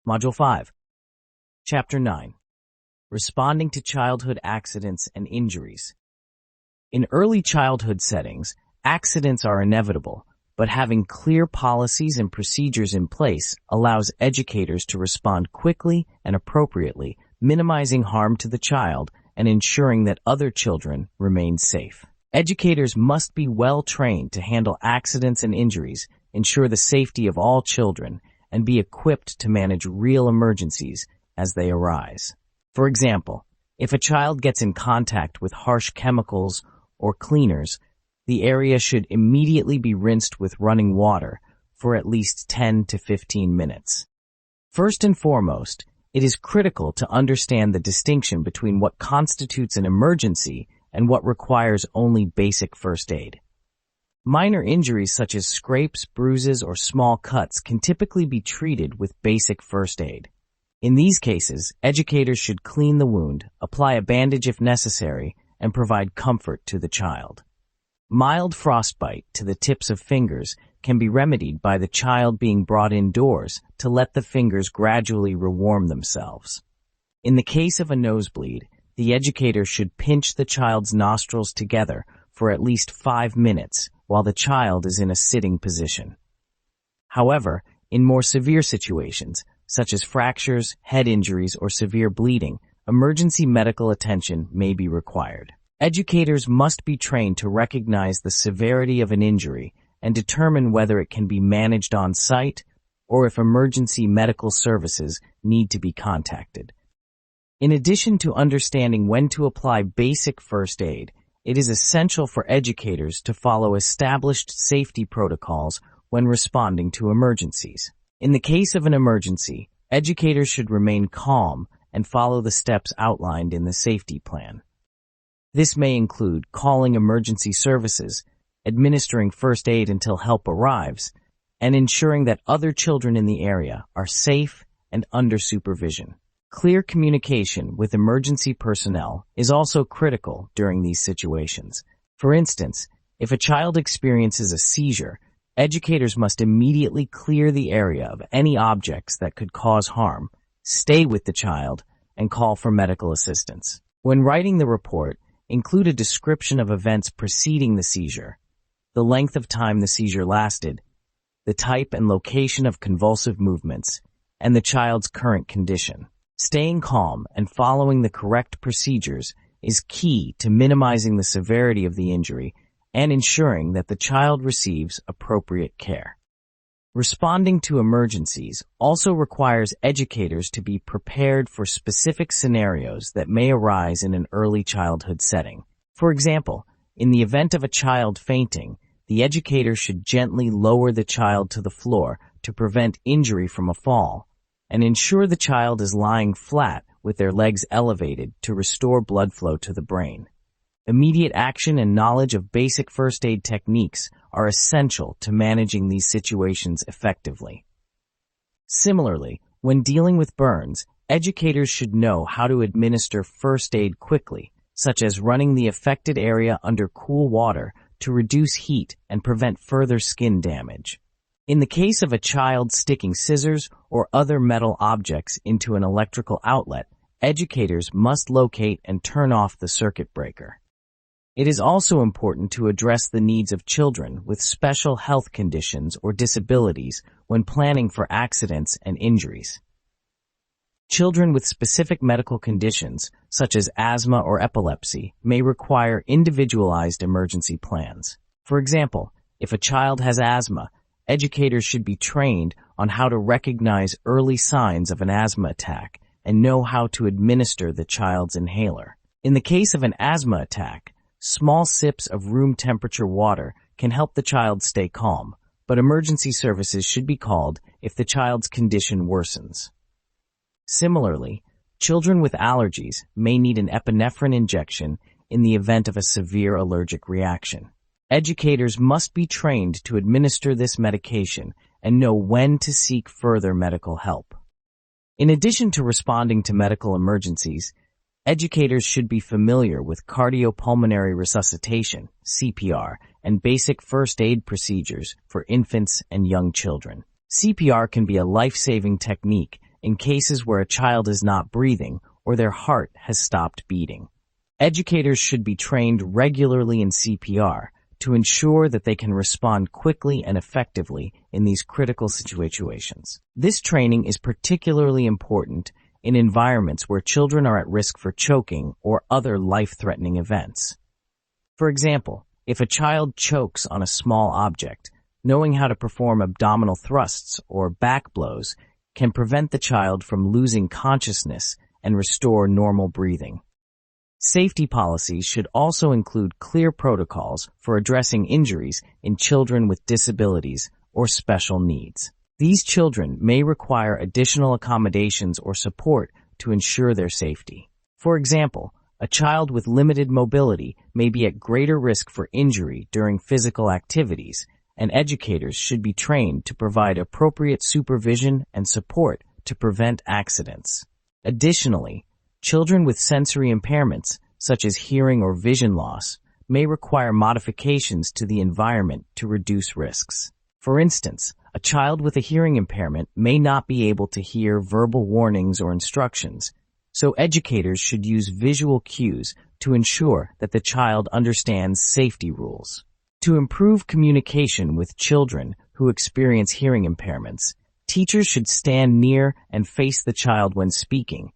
Module 5, Chapter 9, Responding to Childhood Accidents and Injuries. In early childhood settings, accidents are inevitable, but having clear policies and procedures in place allows educators to respond quickly and appropriately, minimizing harm to the child and ensuring that other children remain safe. Educators must be well trained to handle accidents and injuries, ensure the safety of all children, and be equipped to manage real emergencies as they arise. For example, if a child gets in contact with harsh chemicals or cleaners, the area should immediately be rinsed with running water for at least 10 to 15 minutes. First and foremost, it is critical to understand the distinction between what constitutes an emergency and what requires only basic first aid. Minor injuries such as scrapes, bruises, or small cuts can typically be treated with basic first aid. In these cases, educators should clean the wound, apply a bandage if necessary, and provide comfort to the child. Mild frostbite to the tips of fingers can be remedied by the child being brought indoors to let the fingers gradually rewarm themselves. In the case of a nosebleed, the educator should pinch the child's nostrils together for at least 5 minutes while the child is in a sitting position. However, in more severe situations, such as fractures, head injuries, or severe bleeding, emergency medical attention may be required. Educators must be trained to recognize the severity of an injury and determine whether it can be managed on site or if emergency medical services need to be contacted. In addition to understanding when to apply basic first aid, it is essential for educators to follow established safety protocols when responding to emergencies. In the case of an emergency, educators should remain calm and follow the steps outlined in the safety plan. This may include calling emergency services, administering first aid until help arrives, and ensuring that other children in the area are safe and under supervision. Clear communication with emergency personnel is also critical during these situations. For instance, if a child experiences a seizure, educators must immediately clear the area of any objects that could cause harm, stay with the child, and call for medical assistance. When writing the report, include a description of events preceding the seizure, the length of time the seizure lasted, the type and location of convulsive movements, and the child's current condition. Staying calm and following the correct procedures is key to minimizing the severity of the injury and ensuring that the child receives appropriate care. Responding to emergencies also requires educators to be prepared for specific scenarios that may arise in an early childhood setting. For example, in the event of a child fainting, the educator should gently lower the child to the floor to prevent injury from a fall, and ensure the child is lying flat with their legs elevated to restore blood flow to the brain. Immediate action and knowledge of basic first aid techniques are essential to managing these situations effectively. Similarly, when dealing with burns, educators should know how to administer first aid quickly, such as running the affected area under cool water to reduce heat and prevent further skin damage. In the case of a child sticking scissors or other metal objects into an electrical outlet, educators must locate and turn off the circuit breaker. It is also important to address the needs of children with special health conditions or disabilities when planning for accidents and injuries. Children with specific medical conditions, such as asthma or epilepsy, may require individualized emergency plans. For example, if a child has asthma, educators should be trained on how to recognize early signs of an asthma attack and know how to administer the child's inhaler. In the case of an asthma attack, small sips of room temperature water can help the child stay calm, but emergency services should be called if the child's condition worsens. Similarly, children with allergies may need an epinephrine injection in the event of a severe allergic reaction. Educators must be trained to administer this medication and know when to seek further medical help. In addition to responding to medical emergencies, educators should be familiar with cardiopulmonary resuscitation, CPR, and basic first aid procedures for infants and young children. CPR can be a life-saving technique in cases where a child is not breathing or their heart has stopped beating. Educators should be trained regularly in CPR to ensure that they can respond quickly and effectively in these critical situations. This training is particularly important in environments where children are at risk for choking or other life-threatening events. For example, if a child chokes on a small object, knowing how to perform abdominal thrusts or back blows can prevent the child from losing consciousness and restore normal breathing. Safety policies should also include clear protocols for addressing injuries in children with disabilities or special needs. These children may require additional accommodations or support to ensure their safety. For example, a child with limited mobility may be at greater risk for injury during physical activities, and educators should be trained to provide appropriate supervision and support to prevent accidents. Additionally, children with sensory impairments, such as hearing or vision loss, may require modifications to the environment to reduce risks. For instance, a child with a hearing impairment may not be able to hear verbal warnings or instructions, so educators should use visual cues to ensure that the child understands safety rules. To improve communication with children who experience hearing impairments, teachers should stand near and face the child when speaking,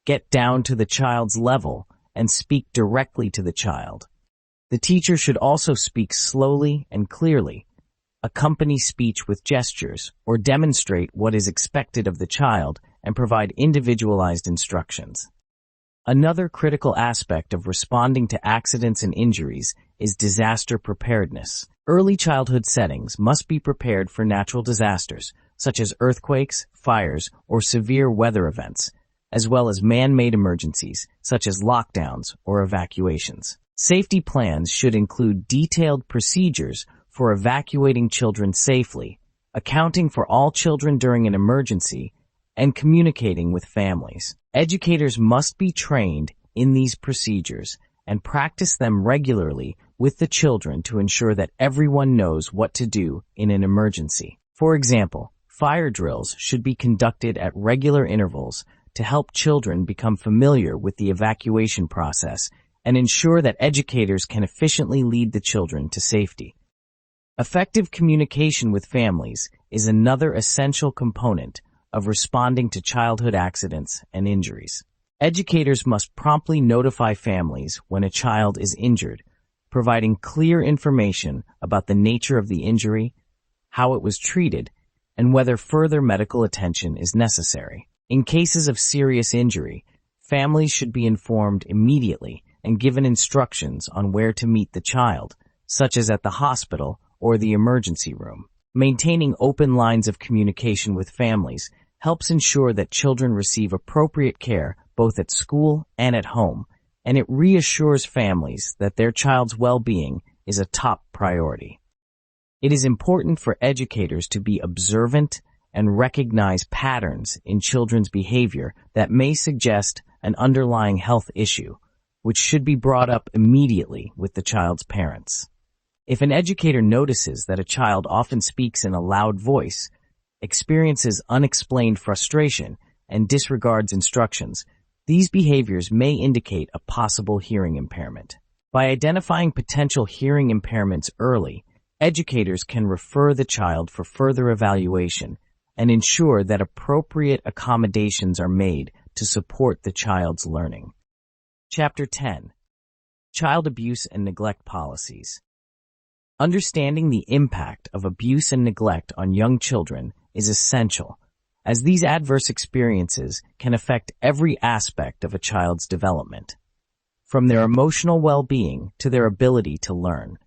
get down to the child's level, and speak directly to the child. The teacher should also speak slowly and clearly, accompany speech with gestures, or demonstrate what is expected of the child and provide individualized instructions. Another critical aspect of responding to accidents and injuries is disaster preparedness. Early childhood settings must be prepared for natural disasters, such as earthquakes, fires, or severe weather events, as well as man-made emergencies, such as lockdowns or evacuations. Safety plans should include detailed procedures for evacuating children safely, accounting for all children during an emergency, and communicating with families. Educators must be trained in these procedures and practice them regularly with the children to ensure that everyone knows what to do in an emergency. For example, fire drills should be conducted at regular intervals to help children become familiar with the evacuation process and ensure that educators can efficiently lead the children to safety. Effective communication with families is another essential component of responding to childhood accidents and injuries. Educators must promptly notify families when a child is injured, providing clear information about the nature of the injury, how it was treated, and whether further medical attention is necessary. In cases of serious injury, families should be informed immediately and given instructions on where to meet the child, such as at the hospital or the emergency room. Maintaining open lines of communication with families helps ensure that children receive appropriate care both at school and at home, and it reassures families that their child's well-being is a top priority. It is important for educators to be observant and recognize patterns in children's behavior that may suggest an underlying health issue, which should be brought up immediately with the child's parents. If an educator notices that a child often speaks in a loud voice, experiences unexplained frustration, and disregards instructions, these behaviors may indicate a possible hearing impairment. By identifying potential hearing impairments early, educators can refer the child for further evaluation and ensure that appropriate accommodations are made to support the child's learning. Chapter 10. Child Abuse and Neglect Policies. Understanding the impact of abuse and neglect on young children is essential, as these adverse experiences can affect every aspect of a child's development, from their emotional well-being to their ability to learn.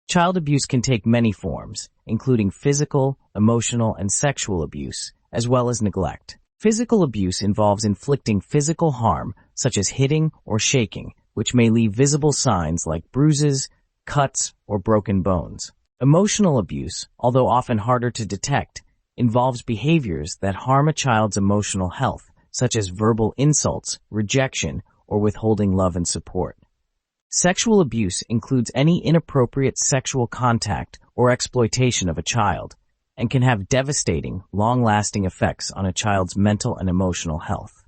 Child abuse can take many forms, including physical, emotional, and sexual abuse, as well as neglect. Physical abuse involves inflicting physical harm, such as hitting or shaking, which may leave visible signs like bruises, cuts, or broken bones. Emotional abuse, although often harder to detect, involves behaviors that harm a child's emotional health, such as verbal insults, rejection, or withholding love and support. Sexual abuse includes any inappropriate sexual contact or exploitation of a child, and can have devastating, long-lasting effects on a child's mental and emotional health.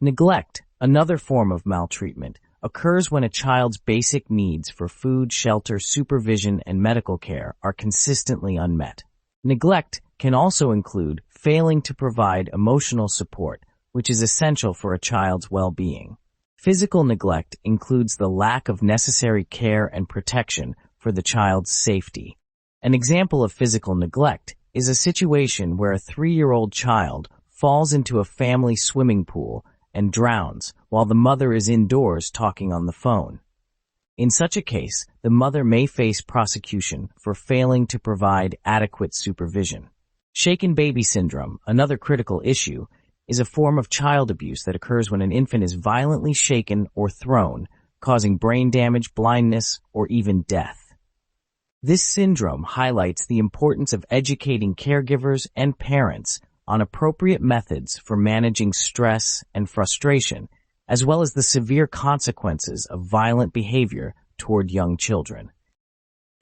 Neglect, another form of maltreatment, occurs when a child's basic needs for food, shelter, supervision, and medical care are consistently unmet. Neglect can also include failing to provide emotional support, which is essential for a child's well-being. Physical neglect includes the lack of necessary care and protection for the child's safety. An example of physical neglect is a situation where a 3-year-old child falls into a family swimming pool and drowns while the mother is indoors talking on the phone. In such a case, the mother may face prosecution for failing to provide adequate supervision. Shaken baby syndrome, another critical issue, is a form of child abuse that occurs when an infant is violently shaken or thrown, causing brain damage, blindness, or even death. This syndrome highlights the importance of educating caregivers and parents on appropriate methods for managing stress and frustration, as well as the severe consequences of violent behavior toward young children.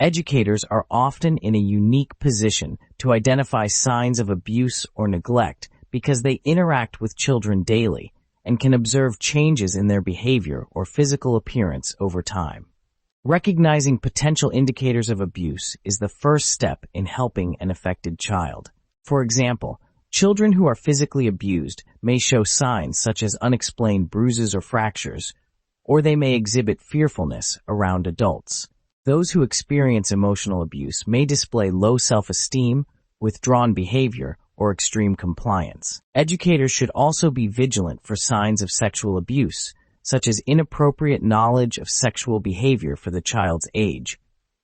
Educators are often in a unique position to identify signs of abuse or neglect because they interact with children daily and can observe changes in their behavior or physical appearance over time. Recognizing potential indicators of abuse is the first step in helping an affected child. For example, children who are physically abused may show signs such as unexplained bruises or fractures, or they may exhibit fearfulness around adults. Those who experience emotional abuse may display low self-esteem, withdrawn behavior, or extreme compliance. Educators should also be vigilant for signs of sexual abuse, such as inappropriate knowledge of sexual behavior for the child's age,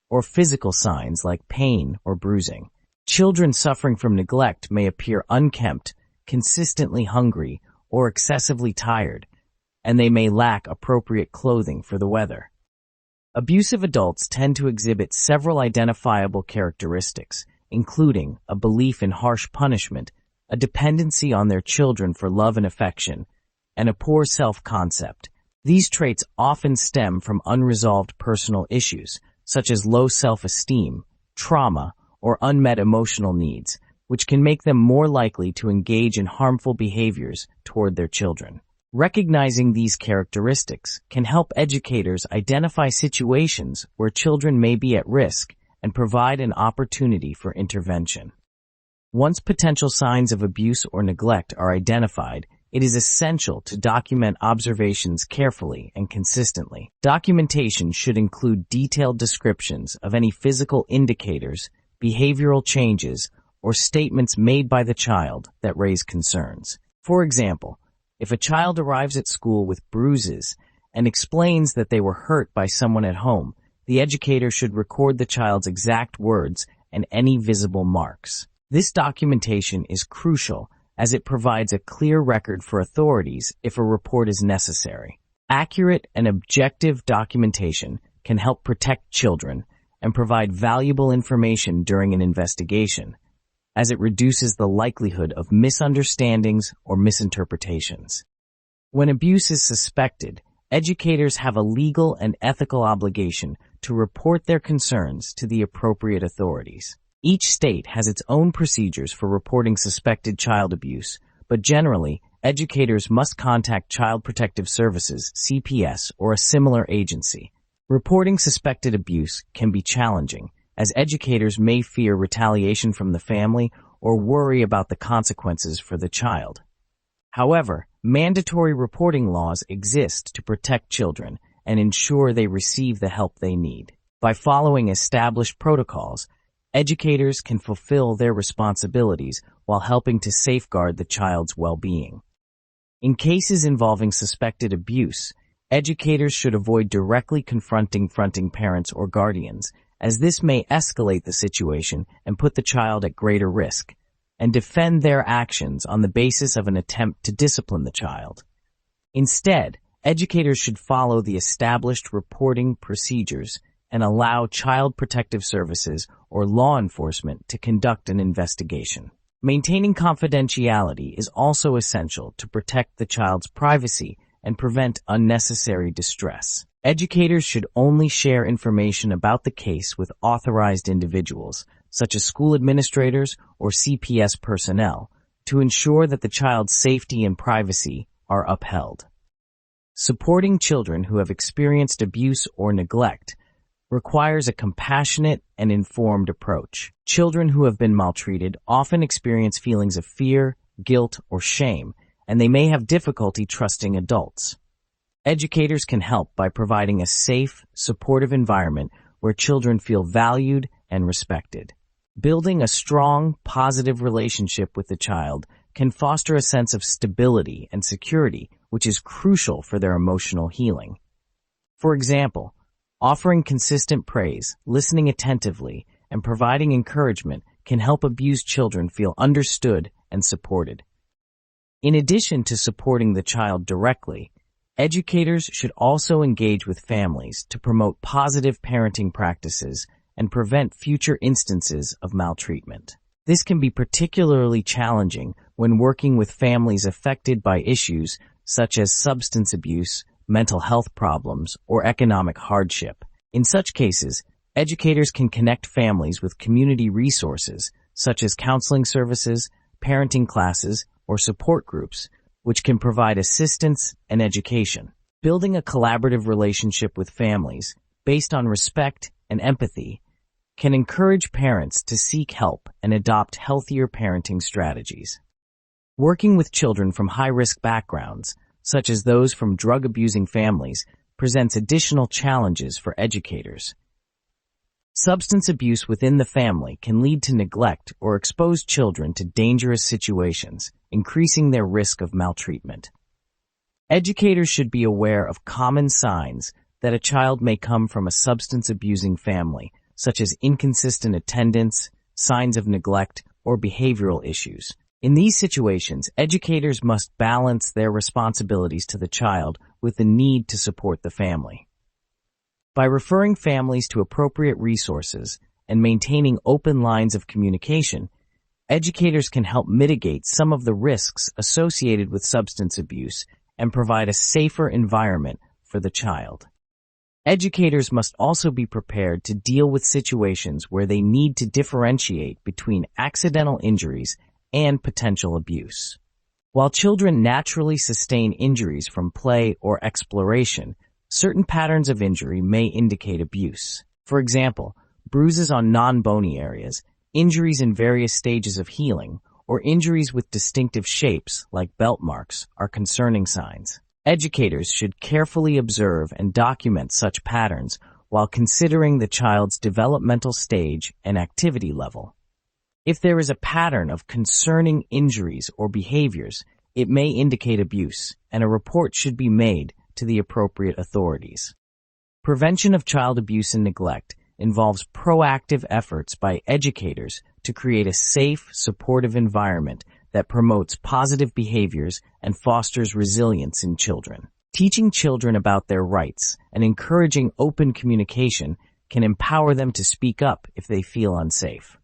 or physical signs like pain or bruising. Children suffering from neglect may appear unkempt, consistently hungry, or excessively tired, and they may lack appropriate clothing for the weather. Abusive adults tend to exhibit several identifiable characteristics, including a belief in harsh punishment, a dependency on their children for love and affection, and a poor self-concept. These traits often stem from unresolved personal issues, such as low self-esteem, trauma, or unmet emotional needs, which can make them more likely to engage in harmful behaviors toward their children. Recognizing these characteristics can help educators identify situations where children may be at risk and provide an opportunity for intervention. Once potential signs of abuse or neglect are identified, it is essential to document observations carefully and consistently. Documentation should include detailed descriptions of any physical indicators, behavioral changes, or statements made by the child that raise concerns. For example, if a child arrives at school with bruises and explains that they were hurt by someone at home, the educator should record the child's exact words and any visible marks. This documentation is crucial as it provides a clear record for authorities if a report is necessary. Accurate and objective documentation can help protect children and provide valuable information during an investigation, as it reduces the likelihood of misunderstandings or misinterpretations. When abuse is suspected, educators have a legal and ethical obligation to report their concerns to the appropriate authorities. Each state has its own procedures for reporting suspected child abuse, but generally, educators must contact Child Protective Services, CPS, or a similar agency. Reporting suspected abuse can be challenging, as educators may fear retaliation from the family or worry about the consequences for the child. However, mandatory reporting laws exist to protect children and ensure they receive the help they need. By following established protocols, educators can fulfill their responsibilities while helping to safeguard the child's well-being. In cases involving suspected abuse, educators should avoid directly confronting parents or guardians, as this may escalate the situation and put the child at greater risk, and defend their actions on the basis of an attempt to discipline the child. Instead, educators should follow the established reporting procedures and allow Child Protective Services or law enforcement to conduct an investigation. Maintaining confidentiality is also essential to protect the child's privacy and prevent unnecessary distress. Educators should only share information about the case with authorized individuals, such as school administrators or CPS personnel, to ensure that the child's safety and privacy are upheld. Supporting children who have experienced abuse or neglect requires a compassionate and informed approach. Children who have been maltreated often experience feelings of fear, guilt, or shame, and they may have difficulty trusting adults. Educators can help by providing a safe, supportive environment where children feel valued and respected. Building a strong, positive relationship with the child can foster a sense of stability and security, which is crucial for their emotional healing. For example, offering consistent praise, listening attentively, and providing encouragement can help abused children feel understood and supported. In addition to supporting the child directly, educators should also engage with families to promote positive parenting practices and prevent future instances of maltreatment. This can be particularly challenging when working with families affected by issues such as substance abuse, mental health problems, or economic hardship. In such cases, educators can connect families with community resources such as counseling services, parenting classes, or support groups, which can provide assistance and education. Building a collaborative relationship with families based on respect and empathy can encourage parents to seek help and adopt healthier parenting strategies. Working with children from high-risk backgrounds, such as those from drug-abusing families, presents additional challenges for educators. Substance abuse within the family can lead to neglect or expose children to dangerous situations, increasing their risk of maltreatment. Educators should be aware of common signs that a child may come from a substance-abusing family, such as inconsistent attendance, signs of neglect, or behavioral issues. In these situations, educators must balance their responsibilities to the child with the need to support the family. By referring families to appropriate resources and maintaining open lines of communication, educators can help mitigate some of the risks associated with substance abuse and provide a safer environment for the child. Educators must also be prepared to deal with situations where they need to differentiate between accidental injuries and potential abuse. While children naturally sustain injuries from play or exploration, certain patterns of injury may indicate abuse. For example, bruises on non-bony areas, injuries in various stages of healing, or injuries with distinctive shapes like belt marks are concerning signs. Educators should carefully observe and document such patterns while considering the child's developmental stage and activity level. If there is a pattern of concerning injuries or behaviors, it may indicate abuse, and a report should be made to the appropriate authorities. Prevention of child abuse and neglect involves proactive efforts by educators to create a safe, supportive environment that promotes positive behaviors and fosters resilience in children. Teaching children about their rights and encouraging open communication can empower them to speak up if they feel unsafe.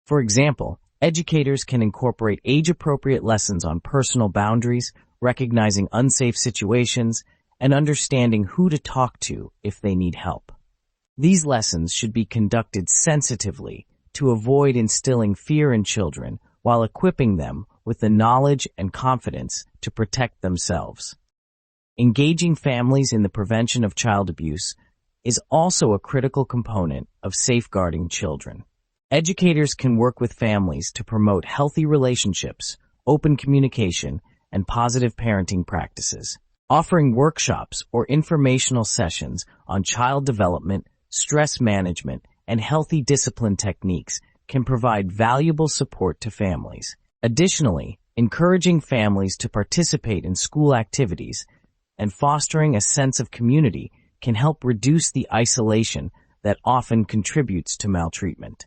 For example, educators can incorporate age-appropriate lessons on personal boundaries, recognizing unsafe situations, and understanding who to talk to if they need help. These lessons should be conducted sensitively to avoid instilling fear in children while equipping them with the knowledge and confidence to protect themselves. Engaging families in the prevention of child abuse is also a critical component of safeguarding children. Educators can work with families to promote healthy relationships, open communication, and positive parenting practices. Offering workshops or informational sessions on child development, stress management, and healthy discipline techniques can provide valuable support to families. Additionally, encouraging families to participate in school activities and fostering a sense of community can help reduce the isolation that often contributes to maltreatment.